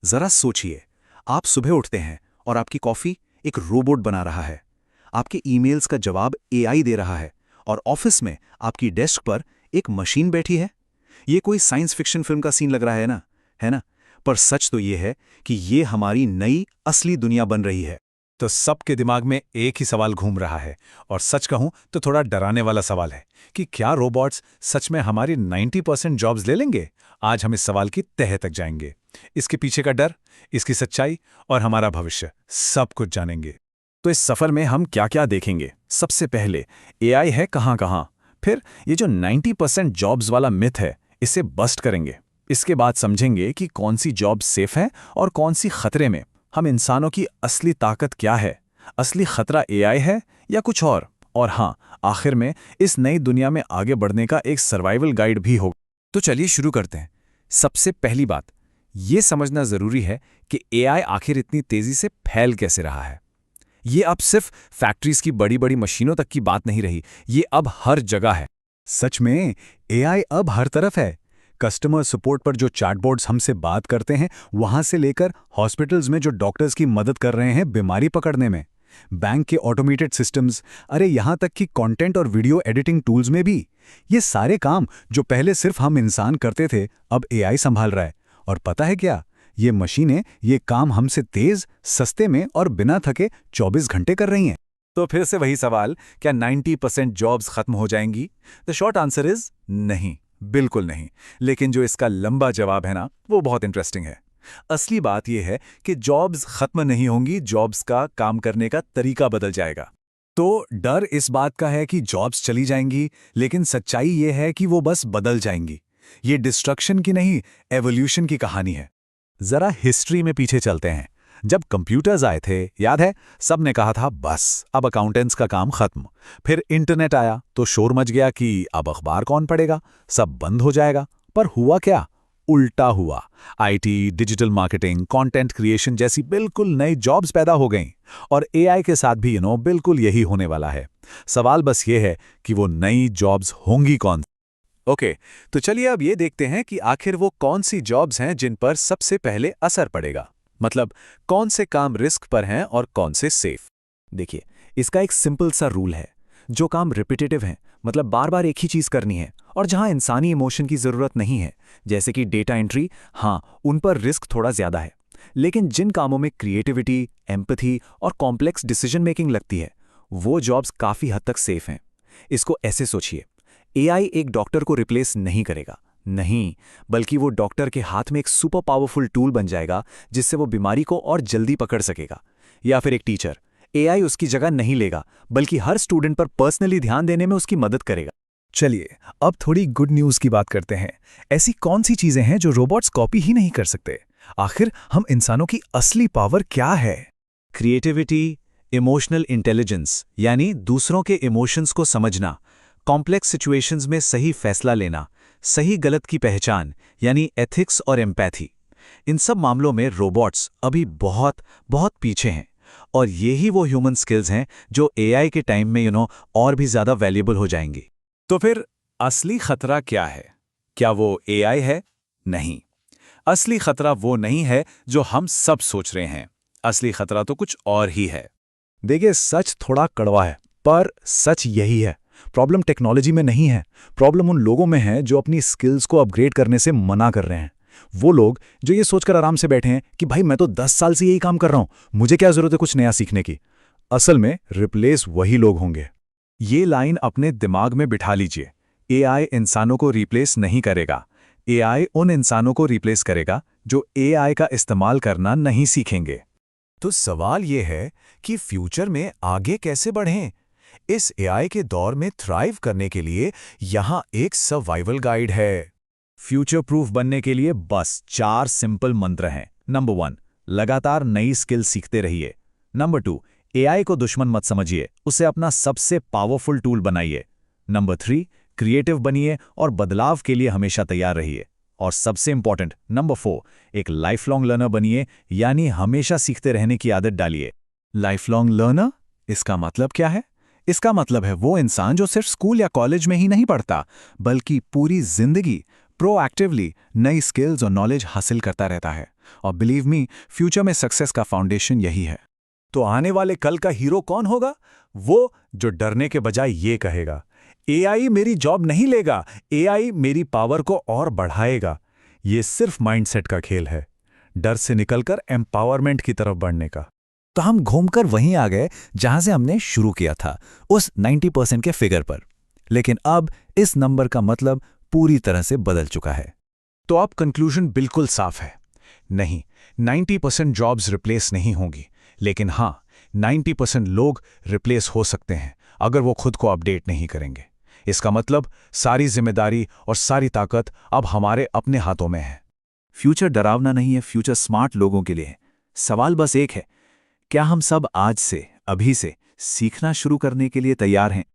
जरा सोचिए, आप सुबह उठते हैं और आपकी कॉफी एक रोबोट बना रहा है। आपके ईमेल्स का जवाब एआई दे रहा है और ऑफिस में आपकी डेस्क पर एक मशीन बैठी है। ये कोई साइंस फिक्शन फिल्म का सीन लग रहा है ना? है ना? पर सच तो ये है कि ये हमारी नई असली दुनिया बन रही है। तो सबके दिमाग में एक ही सवाल घूम रहा है, और सच कहूं तो थोड़ा डराने वाला सवाल है कि क्या रोबोट्स सच में हमारी 90% जॉब्स ले लेंगे। आज हम इस सवाल की तह तक जाएंगे, इसके पीछे का डर, इसकी सच्चाई और हमारा भविष्य, सब कुछ जानेंगे। तो इस सफर में हम क्या क्या देखेंगे? सबसे पहले एआई है कहां कहां, फिर ये जो 90% जॉब्स वाला मिथ है इसे बस्ट करेंगे। इसके बाद समझेंगे कि कौन सी जॉब सेफ है और कौन सी खतरे में। हम इंसानों की असली ताकत क्या है, असली खतरा एआई है या कुछ और हाँ, आखिर में इस नई दुनिया में आगे बढ़ने का एक सर्वाइवल गाइड भी होगा। तो चलिए शुरू करते हैं। सबसे पहली बात, ये समझना जरूरी है कि एआई आखिर इतनी तेजी से फैल कैसे रहा है। ये अब सिर्फ फैक्ट्रीज की बड़ी बड़ी मशीनों तक की बात नहीं रही, ये अब हर जगह है। सच में एआई अब हर तरफ है। कस्टमर सपोर्ट पर जो चैटबॉट्स हमसे बात करते हैं, वहां से लेकर हॉस्पिटल्स में जो डॉक्टर्स की मदद कर रहे हैं बीमारी पकड़ने में, बैंक के ऑटोमेटेड सिस्टम्स, अरे यहां तक कि कंटेंट और वीडियो एडिटिंग टूल्स में भी। ये सारे काम जो पहले सिर्फ हम इंसान करते थे, अब एआई संभाल रहा है। और पता है क्या, ये मशीनें ये काम हमसे तेज, सस्ते में और बिना थके 24 घंटे कर रही हैं। तो फिर से वही सवाल, क्या 90% जॉब्स खत्म हो जाएंगी? द शॉर्ट आंसर इज नहीं, बिल्कुल नहीं। लेकिन जो इसका लंबा जवाब है ना, वो बहुत इंटरेस्टिंग है। असली बात यह है कि जॉब्स खत्म नहीं होंगी, जॉब्स का काम करने का तरीका बदल जाएगा। तो डर इस बात का है कि जॉब्स चली जाएंगी, लेकिन सच्चाई ये है कि वो बस बदल जाएंगी। ये डिस्ट्रक्शन की नहीं, एवोल्यूशन की कहानी है। जरा हिस्ट्री में पीछे चलते हैं। जब कंप्यूटर्स आए थे, याद है, सबने कहा था बस अब अकाउंटेंट्स का काम खत्म। फिर इंटरनेट आया तो शोर मच गया कि अब अखबार कौन पढ़ेगा, सब बंद हो जाएगा। पर हुआ क्या? उल्टा हुआ। IT, digital marketing, content creation जैसी बिल्कुल नई जॉब्स पैदा हो गईं। और एआई के साथ भी बिल्कुल यही होने वाला है। सवाल बस ये है कि वो नई जॉब्स होंगी कौन। ओके, तो चलिए अब ये देखते हैं कि आखिर वो कौन सी जॉब्स हैं जिन पर सबसे पहले असर पड़ेगा। मतलब कौन से काम रिस्क पर हैं और कौन से सेफ। देखिए, इसका एक सिंपल सा रूल है। जो काम रिपीटेटिव हैं, मतलब बार बार एक ही चीज़ करनी है, और जहां इंसानी इमोशन की ज़रूरत नहीं है, जैसे कि डेटा एंट्री, हाँ, उन पर रिस्क थोड़ा ज़्यादा है। लेकिन जिन कामों में क्रिएटिविटी, एम्पैथी और कॉम्प्लेक्स डिसीजन मेकिंग लगती है, वो जॉब्स काफ़ी हद तक सेफ हैं। इसको ऐसे सोचिए, एआई एक डॉक्टर को रिप्लेस नहीं करेगा, नहीं, बल्कि वो डॉक्टर के हाथ में एक सुपर पावरफुल टूल बन जाएगा जिससे वो बीमारी को और जल्दी पकड़ सकेगा। या फिर एक टीचर, एआई उसकी जगह नहीं लेगा, बल्कि हर स्टूडेंट पर पर्सनली ध्यान देने में उसकी मदद करेगा। चलिए अब थोड़ी गुड न्यूज़ की बात करते हैं। ऐसी कौन सी चीज़ें हैं जो रोबोट्स कॉपी ही नहीं कर सकते? आखिर हम इंसानों की असली पावर क्या है? क्रिएटिविटी, इमोशनल इंटेलिजेंस, यानी दूसरों के इमोशंस को समझना, कॉम्प्लेक्स सिचुएशंस में सही फैसला लेना, सही गलत की पहचान, यानी एथिक्स और एम्पैथी। इन सब मामलों में रोबोट्स अभी बहुत बहुत पीछे हैं। और यही वो ह्यूमन स्किल्स हैं जो एआई के टाइम में और भी ज़्यादा वैल्यूएबल हो जाएंगी। तो फिर असली खतरा क्या है? क्या वो एआई है? नहीं, असली खतरा वो नहीं है जो हम सब सोच रहे हैं। असली खतरा तो कुछ और ही है। देखिए, सच थोड़ा कड़वा है, पर सच यही है। प्रॉब्लम टेक्नोलॉजी में नहीं है, प्रॉब्लम उन लोगों में है जो अपनी स्किल्स को अपग्रेड करने से मना कर रहे हैं। वो लोग जो ये सोचकर आराम से बैठे हैं कि भाई मैं तो 10 साल से यही काम कर रहा हूं, मुझे क्या जरूरत है कुछ नया सीखने की। असल में रिप्लेस वही लोग होंगे। ये लाइन अपने दिमाग में बिठा लीजिए। एआई इंसानों को रिप्लेस नहीं करेगा। एआई उन इंसानों को रिप्लेस करेगा जो एआई का इस्तेमाल करना नहीं सीखेंगे। तो सवाल ये है कि फ्यूचर में आगे कैसे बढ़ें? इस एआई के दौर में थ्राइव करने के लिए यहां एक सर्वाइवल गाइड है। फ्यूचर प्रूफ बनने के लिए बस 4 सिंपल मंत्र हैं। नंबर 1, लगातार नई स्किल सीखते रहिए। नंबर 2, एआई को दुश्मन मत समझिए, उसे अपना सबसे पावरफुल टूल बनाइए। नंबर 3, क्रिएटिव बनिए और बदलाव के लिए हमेशा तैयार रहिए। और सबसे इंपॉर्टेंट नंबर 4, एक लाइफ लॉन्ग लर्नर बनिए, यानी हमेशा सीखते रहने की आदत डालिए। लाइफ लॉन्ग लर्नर, इसका मतलब क्या है? इसका मतलब है वो इंसान जो सिर्फ स्कूल या कॉलेज में ही नहीं पढ़ता, बल्कि पूरी जिंदगी प्रोएक्टिवली नई स्किल्स और नॉलेज हासिल करता रहता है। और बिलीव मी, फ्यूचर में सक्सेस का फाउंडेशन यही है। तो आने वाले कल का हीरो कौन होगा? वो जो डरने के बजाय ये कहेगा, एआई मेरी जॉब नहीं लेगा, एआई मेरी पावर को और बढ़ाएगा। ये सिर्फ माइंडसेट का खेल है, डर से निकलकर एम्पावरमेंट की तरफ बढ़ने का। तो हम घूमकर वहीं आ गए जहां से हमने शुरू किया था, उस 90% के फिगर पर। लेकिन अब इस नंबर का मतलब पूरी तरह से बदल चुका है। तो अब कंक्लूजन बिल्कुल साफ है। नहीं, 90% जॉब्स रिप्लेस नहीं होंगी, लेकिन हां, 90% लोग रिप्लेस हो सकते हैं अगर वो खुद को अपडेट नहीं करेंगे। इसका मतलब सारी जिम्मेदारी और सारी ताकत अब हमारे अपने हाथों में है। फ्यूचर डरावना नहीं है, फ्यूचर स्मार्ट लोगों के लिए है। सवाल बस एक है, क्या हम सब आज से, अभी से सीखना शुरू करने के लिए तैयार हैं?